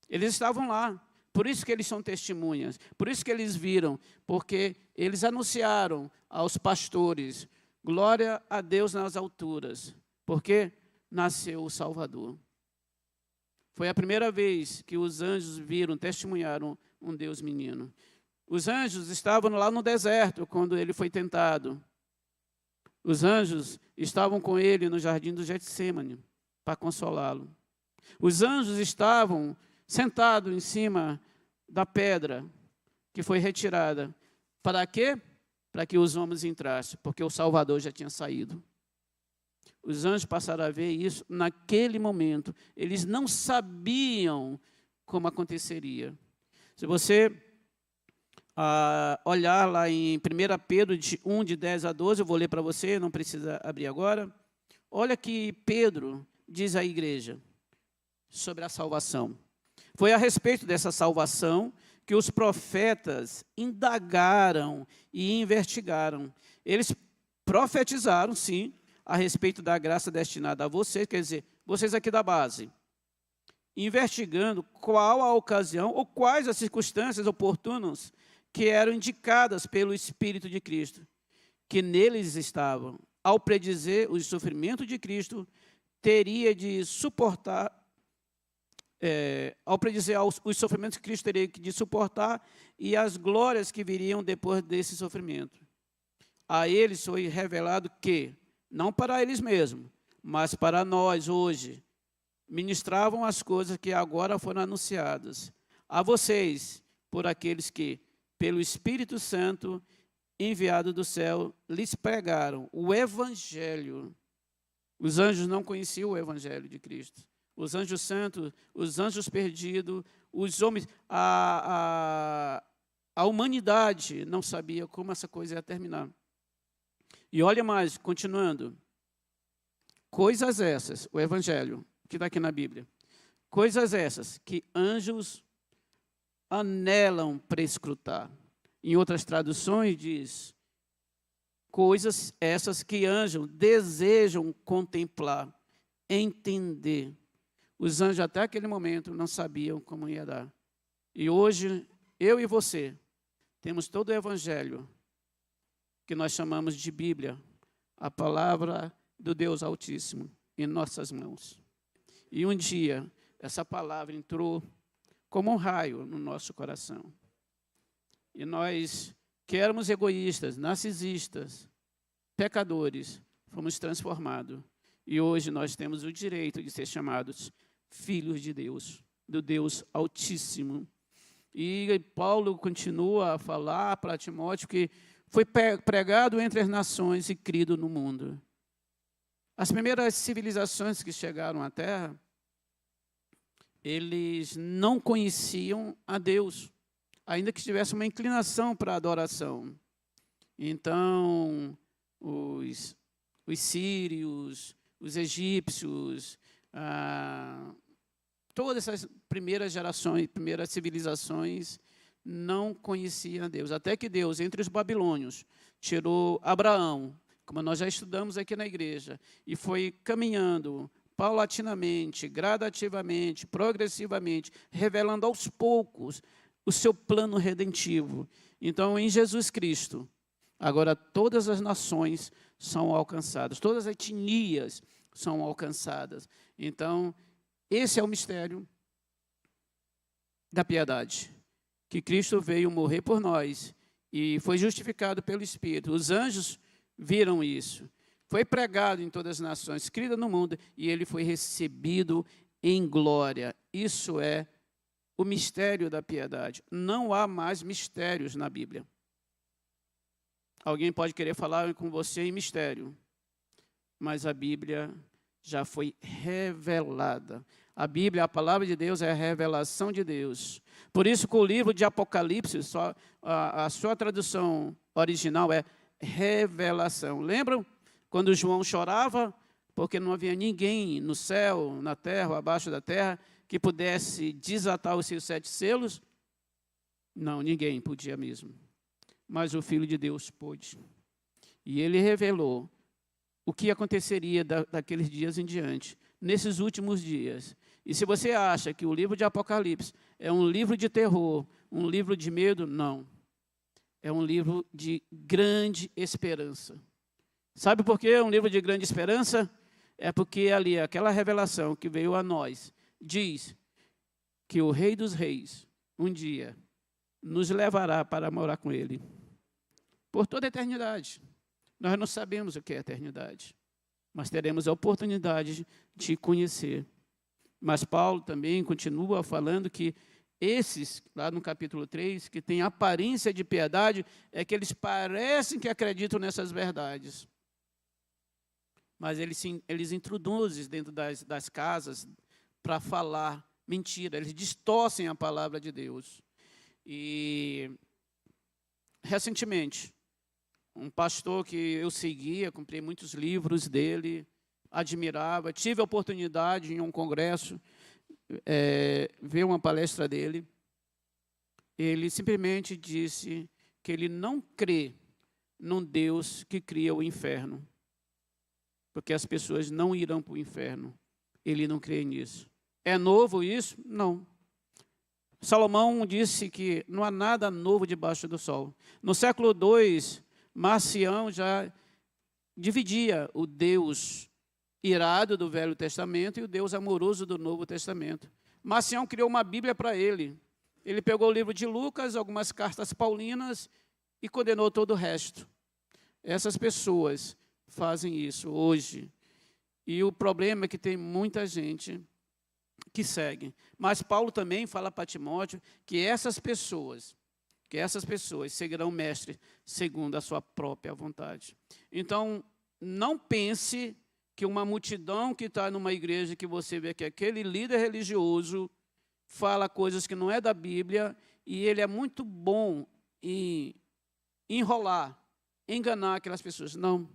Eles estavam lá. Por isso que eles são testemunhas. Por isso que eles viram. Porque eles anunciaram aos pastores: glória a Deus nas alturas. Porque nasceu o Salvador. Foi a primeira vez que os anjos viram, testemunharam um Deus menino. Os anjos estavam lá no deserto, quando ele foi tentado. Os anjos estavam com ele no jardim do Getsêmani, para consolá-lo. Os anjos estavam sentados em cima da pedra que foi retirada. Para quê? Para que os homens entrassem, porque o Salvador já tinha saído. Os anjos passaram a ver isso naquele momento. Eles não sabiam como aconteceria. Se você olhar lá em 1 Pedro 1, de 10 a 12, eu vou ler para você, não precisa abrir agora. Olha que Pedro diz à igreja sobre a salvação. Foi a respeito dessa salvação que os profetas indagaram e investigaram. Eles profetizaram, sim, a respeito da graça destinada a vocês, quer dizer, vocês aqui da base, investigando qual a ocasião ou quais as circunstâncias oportunas que eram indicadas pelo Espírito de Cristo, que neles estavam. Ao predizer o sofrimento de Cristo, teria de suportar, ao predizer os sofrimentos que Cristo teria de suportar e as glórias que viriam depois desse sofrimento. A eles foi revelado que, não para eles mesmos, mas para nós hoje, ministravam as coisas que agora foram anunciadas a vocês, por aqueles que, pelo Espírito Santo, enviado do céu, lhes pregaram o Evangelho. Os anjos não conheciam o Evangelho de Cristo. Os anjos santos, os anjos perdidos, os homens, a humanidade não sabia como essa coisa ia terminar. E olha mais, continuando. Coisas essas, o Evangelho, que está aqui na Bíblia. Coisas essas que anjos anelam prescrutar. Em outras traduções diz, coisas essas que anjos desejam contemplar, entender. Os anjos até aquele momento não sabiam como ia dar. E hoje, eu e você, temos todo o Evangelho, que nós chamamos de Bíblia, a palavra do Deus Altíssimo, em nossas mãos. E um dia, essa palavra entrou como um raio no nosso coração. E nós, que éramos egoístas, narcisistas, pecadores, fomos transformados. E hoje nós temos o direito de ser chamados filhos de Deus, do Deus Altíssimo. E Paulo continua a falar para Timóteo que foi pregado entre as nações e crido no mundo. As primeiras civilizações que chegaram à Terra, eles não conheciam a Deus, ainda que tivesse uma inclinação para a adoração. Então, os sírios, os egípcios, todas essas primeiras gerações, primeiras civilizações, não conheciam a Deus. Até que Deus, entre os babilônios, tirou Abraão, como nós já estudamos aqui na igreja, e foi caminhando paulatinamente, gradativamente, progressivamente, revelando aos poucos o seu plano redentivo. Então, em Jesus Cristo, agora todas as nações são alcançadas, todas as etnias são alcançadas. Então, esse é o mistério da piedade, que Cristo veio morrer por nós e foi justificado pelo Espírito. Os anjos viram isso. Foi pregado em todas as nações, criado no mundo, e ele foi recebido em glória. Isso é o mistério da piedade. Não há mais mistérios na Bíblia. Alguém pode querer falar com você em mistério, mas a Bíblia já foi revelada. A Bíblia, a palavra de Deus, é a revelação de Deus. Por isso que o livro de Apocalipse, a sua tradução original é revelação. Lembram quando João chorava? Porque não havia ninguém no céu, na terra, ou abaixo da terra, que pudesse desatar os seus 7 selos? Não, ninguém podia mesmo. Mas o Filho de Deus pôde. E ele revelou o que aconteceria daqueles dias em diante. nesses últimos dias. E se você acha que o livro de Apocalipse é um livro de terror, um livro de medo, não. É um livro de grande esperança. Sabe por que é um livro de grande esperança? É porque ali, aquela revelação que veio a nós, diz que o Rei dos Reis, um dia, nos levará para morar com Ele. Por toda a eternidade. Nós não sabemos o que é eternidade, mas teremos a oportunidade de conhecer. Mas Paulo também continua falando que esses, lá no capítulo 3, que têm aparência de piedade, é que eles parecem que acreditam nessas verdades. Mas eles introduzem dentro das casas para falar mentira, eles distorcem a palavra de Deus. E, recentemente, um pastor que eu seguia, comprei muitos livros dele, admirava, tive a oportunidade em um congresso, ver uma palestra dele. Ele simplesmente disse que ele não crê num Deus que cria o inferno, porque as pessoas não irão para o inferno. Ele não crê nisso. É novo isso? Não. Salomão disse que não há nada novo debaixo do sol. No século II, Marcião já dividia o Deus irado do Velho Testamento e o Deus amoroso do Novo Testamento. Marcião criou uma Bíblia para ele. Ele pegou o livro de Lucas, algumas cartas paulinas e condenou todo o resto. Essas pessoas fazem isso hoje. E o problema é que tem muita gente que segue. Mas Paulo também fala para Timóteo que essas pessoas seguirão o mestre segundo a sua própria vontade. Então, não pense que uma multidão que está numa igreja, que você vê que aquele líder religioso fala coisas que não é da Bíblia, e ele é muito bom em enrolar, enganar aquelas pessoas. Não.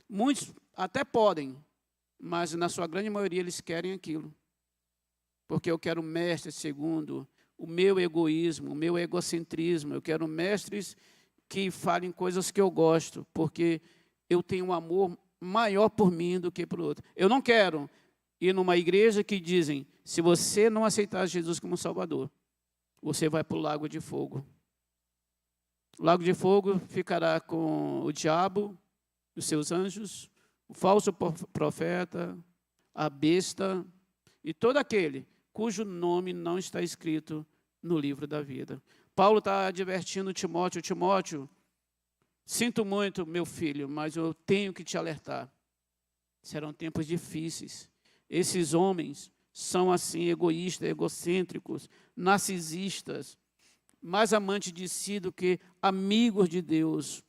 Muitos até podem, mas na sua grande maioria eles querem aquilo. Porque eu quero mestre segundo o meu egoísmo, o meu egocentrismo. Eu quero mestres que falem coisas que eu gosto, porque eu tenho um amor maior por mim do que por outro. Eu não quero ir numa igreja que dizem, se você não aceitar Jesus como Salvador, você vai para o lago de fogo. O lago de fogo ficará com o diabo, os seus anjos, o falso profeta, a besta e todo aquele cujo nome não está escrito no livro da vida. Paulo está advertindo Timóteo. Timóteo, sinto muito, meu filho, mas eu tenho que te alertar. Serão tempos difíceis. Esses homens são assim, egoístas, egocêntricos, narcisistas, mais amantes de si do que amigos de Deus.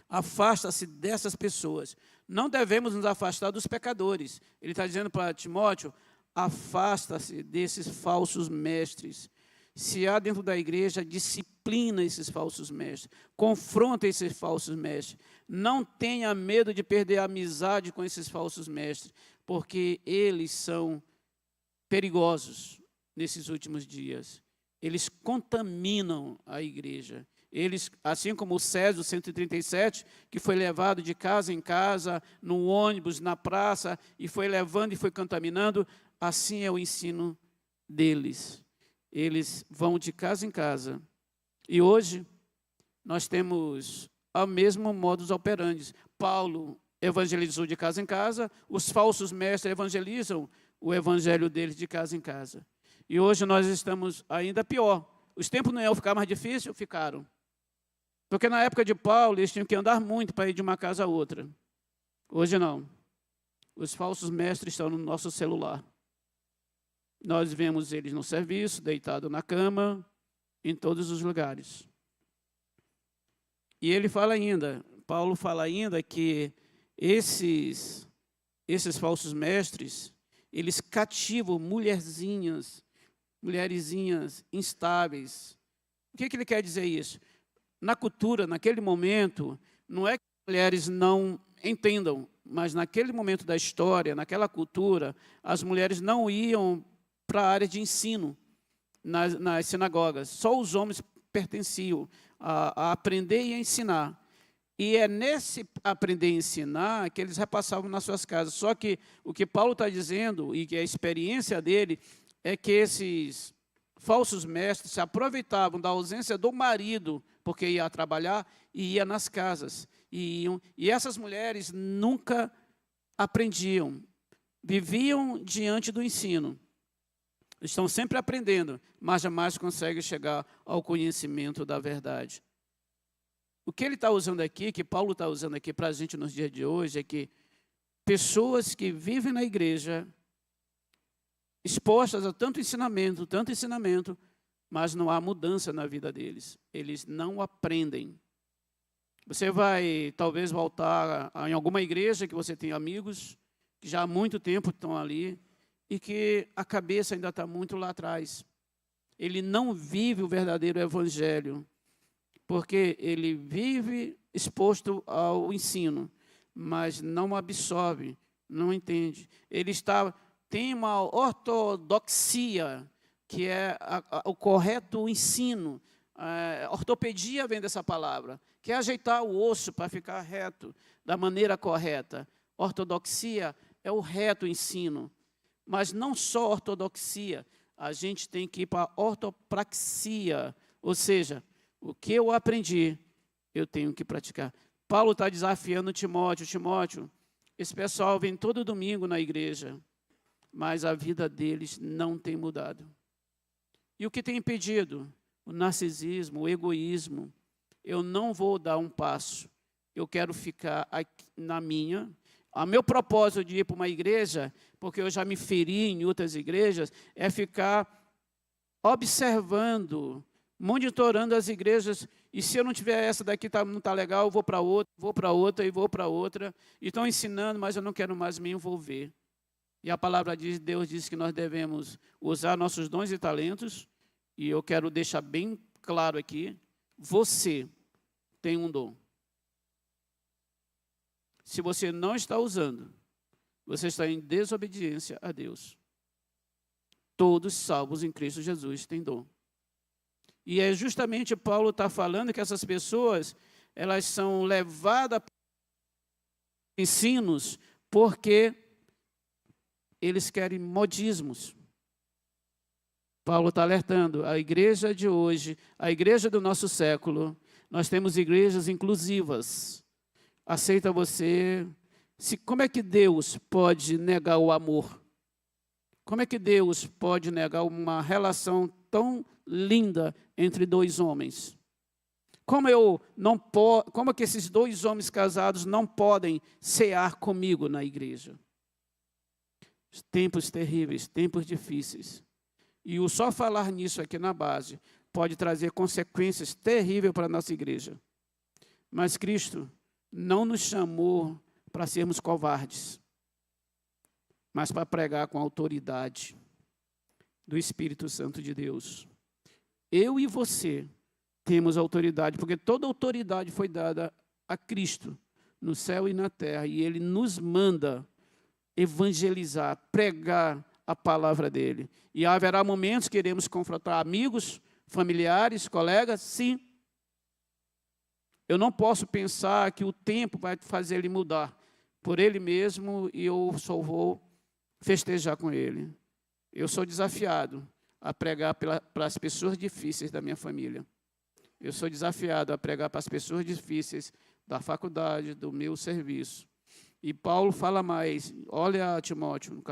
Afasta-se dessas pessoas. Não devemos nos afastar dos pecadores. Ele está dizendo para Timóteo, afasta-se desses falsos mestres. Se há dentro da igreja, disciplina esses falsos mestres. Confronta esses falsos mestres. Não tenha medo de perder a amizade com esses falsos mestres, porque eles são perigosos nesses últimos dias. Eles contaminam a igreja. Eles, assim como o Césio 137, que foi levado de casa em casa, no ônibus, na praça, e foi levando e foi contaminando, assim é o ensino deles. Eles vão de casa em casa. E hoje, nós temos o mesmo modus operandi. Paulo evangelizou de casa em casa, os falsos mestres evangelizam o evangelho deles de casa em casa. E hoje nós estamos ainda pior. Os tempos não iam ficar mais difíceis? Ficaram. Porque na época de Paulo, eles tinham que andar muito para ir de uma casa a outra. Hoje não. Os falsos mestres estão no nosso celular. Nós vemos eles no serviço, deitado na cama, em todos os lugares. E ele fala ainda, Paulo fala ainda que esses falsos mestres, eles cativam mulherzinhas instáveis. O que ele quer dizer isso? Na cultura, naquele momento, não é que as mulheres não entendam, mas naquele momento da história, naquela cultura, as mulheres não iam para a área de ensino nas sinagogas. Só os homens pertenciam a aprender e a ensinar. E é nesse aprender e ensinar que eles repassavam nas suas casas. Só que o que Paulo está dizendo, e que a experiência dele, é que esses falsos mestres se aproveitavam da ausência do marido, porque ia trabalhar, e ia nas casas. E essas mulheres nunca aprendiam, viviam diante do ensino. Estão sempre aprendendo, mas jamais conseguem chegar ao conhecimento da verdade. O que ele está usando aqui, que Paulo está usando aqui para a gente nos dias de hoje, é que pessoas que vivem na igreja, expostas a tanto ensinamento, mas não há mudança na vida deles. Eles não aprendem. Você vai, talvez, voltar em alguma igreja que você tem amigos, que já há muito tempo estão ali, e que a cabeça ainda está muito lá atrás. Ele não vive o verdadeiro evangelho, porque ele vive exposto ao ensino, mas não absorve, não entende. Ele tem uma ortodoxia, que é o correto ensino. Ortopedia vem dessa palavra, que é ajeitar o osso para ficar reto, da maneira correta. Ortodoxia é o reto ensino. Mas não só ortodoxia, a gente tem que ir para a ortopraxia, ou seja, o que eu aprendi, eu tenho que praticar. Paulo está desafiando Timóteo. Timóteo, esse pessoal vem todo domingo na igreja, mas a vida deles não tem mudado. E o que tem impedido? O narcisismo, o egoísmo. Eu não vou dar um passo, eu quero ficar aqui na minha. O meu propósito de ir para uma igreja, porque eu já me feri em outras igrejas, é ficar observando, monitorando as igrejas, e se eu não tiver essa daqui, não está legal, eu vou para outra, e estão ensinando, mas eu não quero mais me envolver. E a palavra de Deus diz que nós devemos usar nossos dons e talentos, e eu quero deixar bem claro aqui, você tem um dom. Se você não está usando, você está em desobediência a Deus. Todos salvos em Cristo Jesus têm dom. E é justamente Paulo está falando que essas pessoas, elas são levadas a ensinos porque eles querem modismos. Paulo está alertando, a igreja de hoje, a igreja do nosso século, nós temos igrejas inclusivas. Aceita você. Como é que Deus pode negar o amor? Como é que Deus pode negar uma relação tão linda entre dois homens? Como é que esses dois homens casados não podem cear comigo na igreja? Tempos terríveis, tempos difíceis. E o só falar nisso aqui na base pode trazer consequências terríveis para a nossa igreja. Mas Cristo não nos chamou para sermos covardes, mas para pregar com autoridade do Espírito Santo de Deus. Eu e você temos autoridade, porque toda autoridade foi dada a Cristo, no céu e na terra, e Ele nos manda evangelizar, pregar a palavra dEle. E haverá momentos que iremos confrontar amigos, familiares, colegas, sim. Eu não posso pensar que o tempo vai fazer ele mudar por ele mesmo e eu só vou festejar com ele. Eu sou desafiado a pregar para as pessoas difíceis da minha família. Eu sou desafiado a pregar para as pessoas difíceis da faculdade, do meu serviço. E Paulo fala mais, olha Timóteo,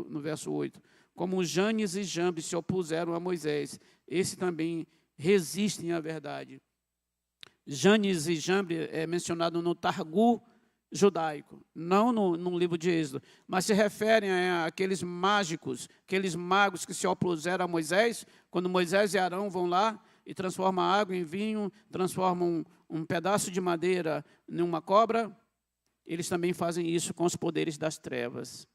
no verso 8, como Janes e Jambres se opuseram a Moisés, esse também resistem à verdade. Janes e Jambres é mencionado no Targum judaico, não no livro de Êxodo, mas se referem àqueles mágicos, aqueles magos que se opuseram a Moisés, quando Moisés e Arão vão lá e transformam a água em vinho, transformam um pedaço de madeira em uma cobra, eles também fazem isso com os poderes das trevas.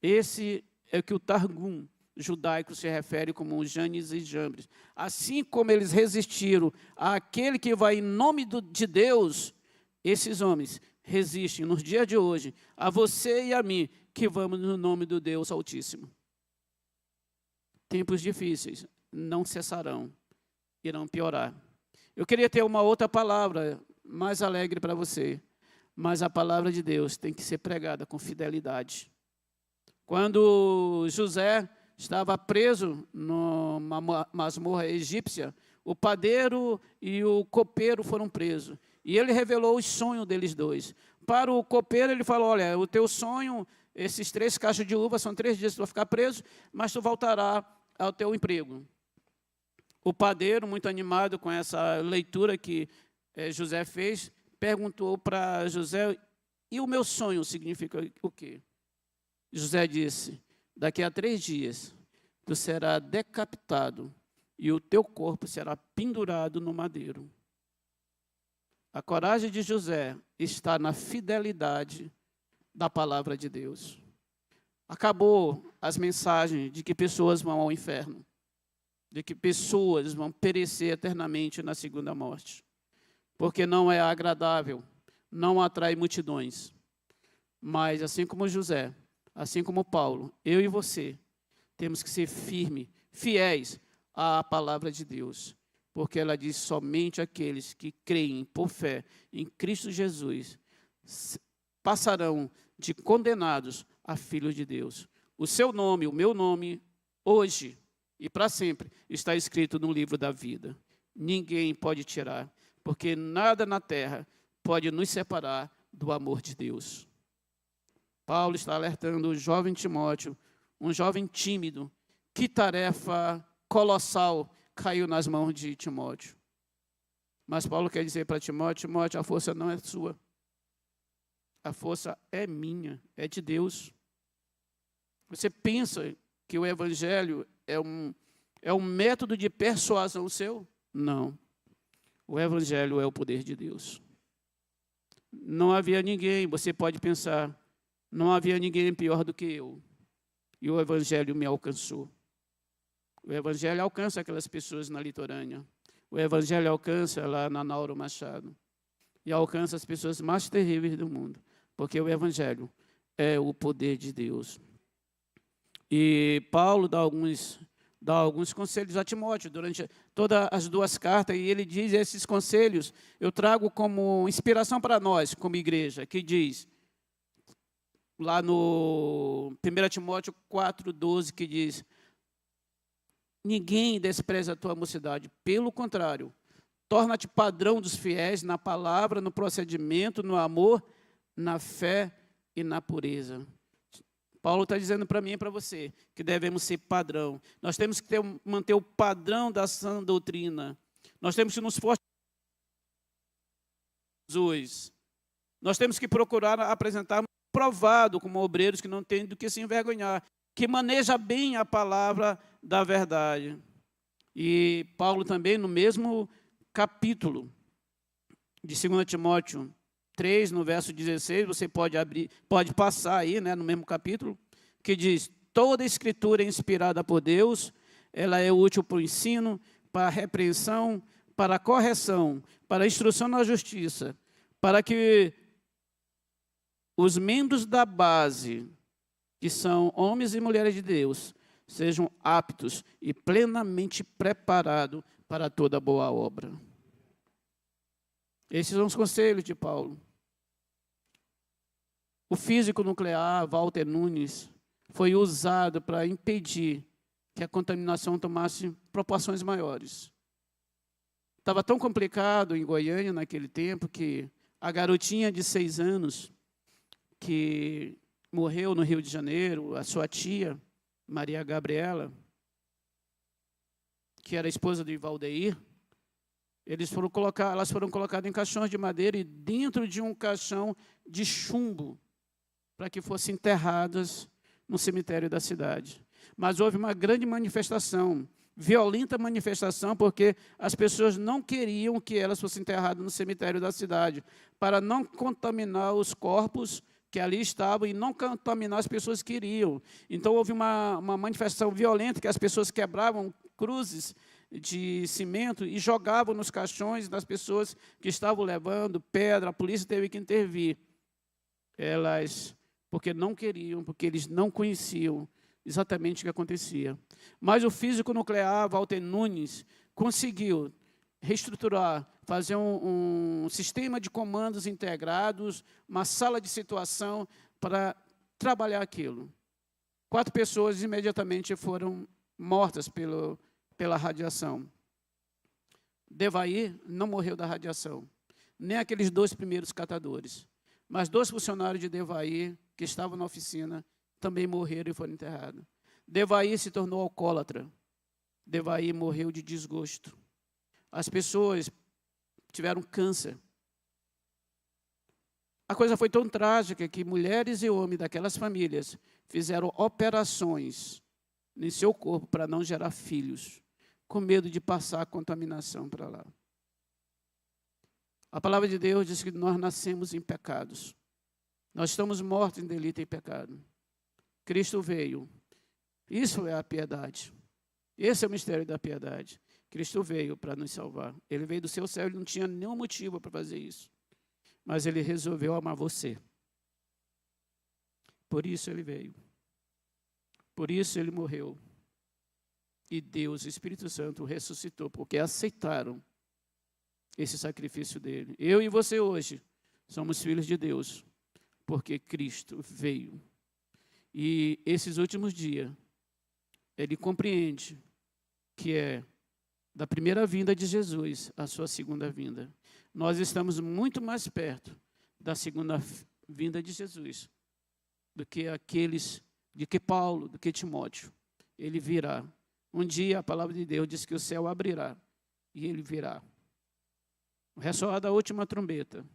Esse é o que o Targum judaico se refere como Janes e Jambres. Assim como eles resistiram àquele que vai em nome de Deus, esses homens resistem nos dias de hoje a você e a mim, que vamos no nome do Deus Altíssimo. Tempos difíceis não cessarão, irão piorar. Eu queria ter uma outra palavra mais alegre para você, mas a palavra de Deus tem que ser pregada com fidelidade. Quando José estava preso numa masmorra egípcia, o padeiro e o copeiro foram presos. E ele revelou os sonhos deles dois. Para o copeiro, ele falou, olha, o teu sonho, esses 3 cachos de uva, são 3 dias que tu vai ficar preso, mas tu voltará ao teu emprego. O padeiro, muito animado com essa leitura que José fez, perguntou para José, e o meu sonho significa o quê? José disse, daqui a 3 dias, tu serás decapitado e o teu corpo será pendurado no madeiro. A coragem de José está na fidelidade da palavra de Deus. Acabou as mensagens de que pessoas vão ao inferno, de que pessoas vão perecer eternamente na segunda morte, porque não é agradável, não atrai multidões. Mas assim como José, assim como Paulo, eu e você, temos que ser firmes, fiéis à palavra de Deus, porque ela diz somente aqueles que creem por fé em Cristo Jesus passarão de condenados a filhos de Deus. O seu nome, o meu nome, hoje e para sempre, está escrito no livro da vida. Ninguém pode tirar, porque nada na terra pode nos separar do amor de Deus. Paulo está alertando o jovem Timóteo, um jovem tímido, que tarefa colossal caiu nas mãos de Timóteo. Mas Paulo quer dizer para Timóteo, Timóteo, a força não é sua. A força é minha, é de Deus. Você pensa que o evangelho é um método de persuasão seu? Não. O evangelho é o poder de Deus. Não havia ninguém, você pode pensar, não havia ninguém pior do que eu. E o evangelho me alcançou. O evangelho alcança aquelas pessoas na litorânea. O evangelho alcança lá na Nauro Machado. E alcança as pessoas mais terríveis do mundo. Porque o evangelho é o poder de Deus. E Paulo dá alguns conselhos a Timóteo durante todas as 2 cartas. E ele diz esses conselhos, eu trago como inspiração para nós, como igreja, que diz, lá no 1 Timóteo 4,12, que diz, ninguém despreza a tua mocidade, pelo contrário, torna-te padrão dos fiéis na palavra, no procedimento, no amor, na fé e na pureza. Paulo está dizendo para mim e para você que devemos ser padrão. Nós temos que manter o padrão da sã doutrina. Nós temos que nos fortalecer. Jesus. Nós temos que procurar apresentar provado como obreiros que não têm do que se envergonhar, que maneja bem a palavra da verdade. E Paulo também, no mesmo capítulo de 2 Timóteo 3, no verso 16, você pode passar aí, né, no mesmo capítulo, que diz, toda a escritura é inspirada por Deus, ela é útil para o ensino, para a repreensão, para a correção, para a instrução na justiça, para que os membros da base, que são homens e mulheres de Deus, sejam aptos e plenamente preparados para toda boa obra. Esses são os conselhos de Paulo. O físico nuclear, Walter Nunes, foi usado para impedir que a contaminação tomasse proporções maiores. Estava tão complicado em Goiânia naquele tempo que a garotinha de 6 anos, que morreu no Rio de Janeiro, a sua tia, Maria Gabriela, que era esposa de Valdeir, elas foram colocadas em caixões de madeira e dentro de um caixão de chumbo, para que fossem enterradas no cemitério da cidade. Mas houve uma grande manifestação, violenta manifestação, porque as pessoas não queriam que elas fossem enterradas no cemitério da cidade, para não contaminar os corpos que ali estavam e não contaminar as pessoas que iriam. Então, houve uma manifestação violenta, que as pessoas quebravam cruzes de cimento e jogavam nos caixões das pessoas que estavam levando pedra. A polícia teve que intervir. Elas, porque não queriam, porque eles não conheciam exatamente o que acontecia. Mas o físico nuclear, Walter Nunes, conseguiu reestruturar fazer um sistema de comandos integrados, uma sala de situação para trabalhar aquilo. 4 pessoas imediatamente foram mortas pela radiação. Devaí não morreu da radiação, nem aqueles 2 primeiros catadores. Mas 2 funcionários de Devaí, que estavam na oficina, também morreram e foram enterrados. Devaí se tornou alcoólatra. Devaí morreu de desgosto. As pessoas tiveram câncer. A coisa foi tão trágica que mulheres e homens daquelas famílias fizeram operações em seu corpo para não gerar filhos, com medo de passar a contaminação para lá. A palavra de Deus diz que nós nascemos em pecados. Nós estamos mortos em delito e pecado. Cristo veio. Isso é a piedade. Esse é o mistério da piedade. Cristo veio para nos salvar. Ele veio do seu céu, ele não tinha nenhum motivo para fazer isso. Mas ele resolveu amar você. Por isso ele veio. Por isso ele morreu. E Deus, o Espírito Santo, o ressuscitou, porque aceitaram esse sacrifício dele. Eu e você hoje somos filhos de Deus, porque Cristo veio. E esses últimos dias, ele compreende que é da primeira vinda de Jesus a sua segunda vinda. Nós estamos muito mais perto da segunda vinda de Jesus do que Paulo, do que Timóteo. Ele virá. Um dia a palavra de Deus diz que o céu abrirá e ele virá. Ressoar da última trombeta.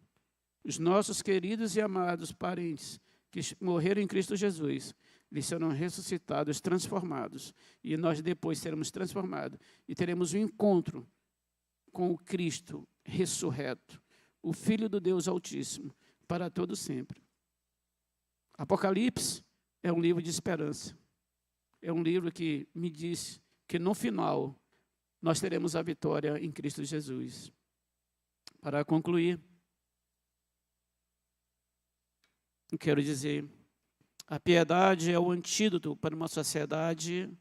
Os nossos queridos e amados parentes que morreram em Cristo Jesus, eles serão ressuscitados, transformados. E nós depois seremos transformados e teremos um encontro com o Cristo ressurreto, o Filho do Deus Altíssimo, para todo sempre. Apocalipse é um livro de esperança. É um livro que me diz que no final nós teremos a vitória em Cristo Jesus. Para concluir, eu quero dizer, a piedade é o antídoto para uma sociedade,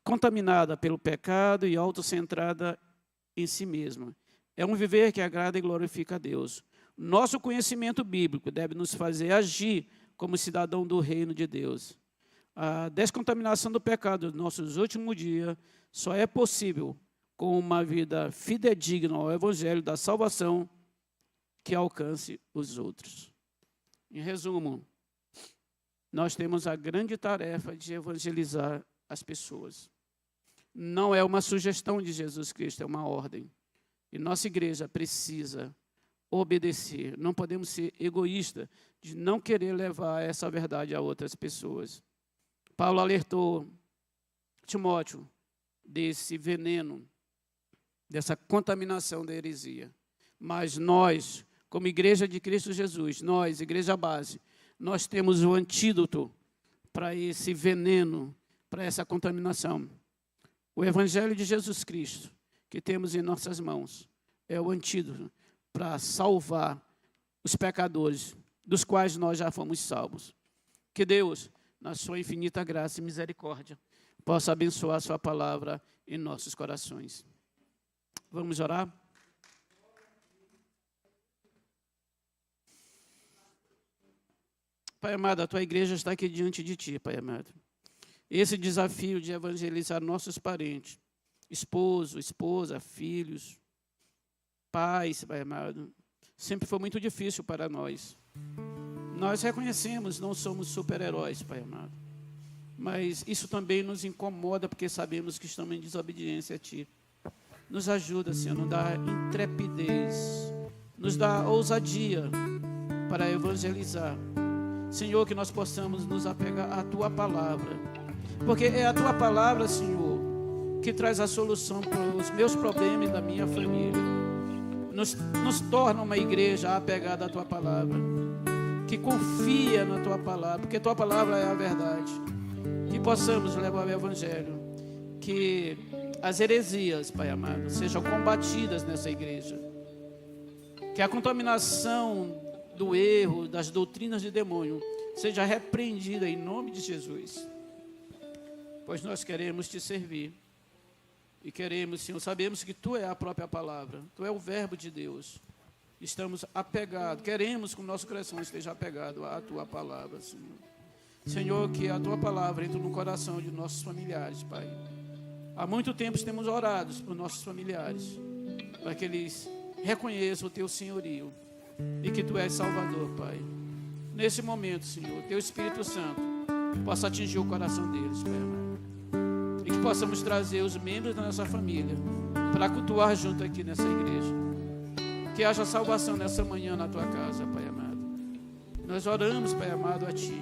contaminada pelo pecado e autocentrada em si mesma. É um viver que agrada e glorifica a Deus. Nosso conhecimento bíblico deve nos fazer agir como cidadão do reino de Deus. A descontaminação do pecado dos nossos últimos dias só é possível com uma vida fidedigna ao Evangelho da salvação que alcance os outros. Em resumo, nós temos a grande tarefa de evangelizar as pessoas. Não é uma sugestão de Jesus Cristo, é uma ordem. E nossa igreja precisa obedecer. Não podemos ser egoístas de não querer levar essa verdade a outras pessoas. Paulo alertou Timóteo desse veneno, dessa contaminação da heresia. Mas nós, como igreja de Cristo Jesus, nós, igreja base, nós temos o antídoto para esse veneno, para essa contaminação. O Evangelho de Jesus Cristo, que temos em nossas mãos, é o antídoto para salvar os pecadores, dos quais nós já fomos salvos. Que Deus, na sua infinita graça e misericórdia, possa abençoar a sua palavra em nossos corações. Vamos orar? Pai amado, a tua igreja está aqui diante de ti, Pai amado. Esse desafio de evangelizar nossos parentes, esposo, esposa, filhos, pais, Pai amado, sempre foi muito difícil para nós. Nós reconhecemos, não somos super-heróis, Pai amado. Mas isso também nos incomoda, porque sabemos que estamos em desobediência a Ti. Nos ajuda, Senhor, nos dá intrepidez, nos dá ousadia para evangelizar. Senhor, que nós possamos nos apegar à Tua palavra, porque é a Tua palavra, Senhor, que traz a solução para os meus problemas e da minha família. Nos torna uma igreja apegada à Tua palavra, que confia na Tua palavra, porque Tua palavra é a verdade. Que possamos levar o Evangelho, que as heresias, Pai amado, sejam combatidas nessa igreja, que a contaminação do erro, das doutrinas de demônio, seja repreendida em nome de Jesus. pois nós queremos te servir. E queremos, Senhor, sabemos que Tu é a própria palavra, Tu é o verbo de Deus. Estamos apegados, queremos que o nosso coração esteja apegado à Tua palavra, Senhor. Senhor, que a Tua palavra entre no coração de nossos familiares, Pai. Há muito tempo temos orado por nossos familiares, para que eles reconheçam o Teu senhorio e que Tu és Salvador, Pai. Nesse momento, Senhor, Teu Espírito Santo possa atingir o coração deles, Pai amado. E que possamos trazer os membros da nossa família para cultuar junto aqui nessa igreja. Que haja salvação nessa manhã na Tua casa, Pai amado. Nós oramos, Pai amado, a Ti.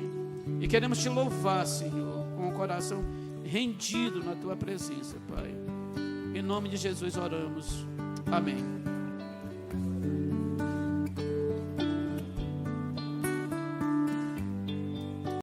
E queremos Te louvar, Senhor, com o coração rendido na Tua presença, Pai. Em nome de Jesus oramos. Amém.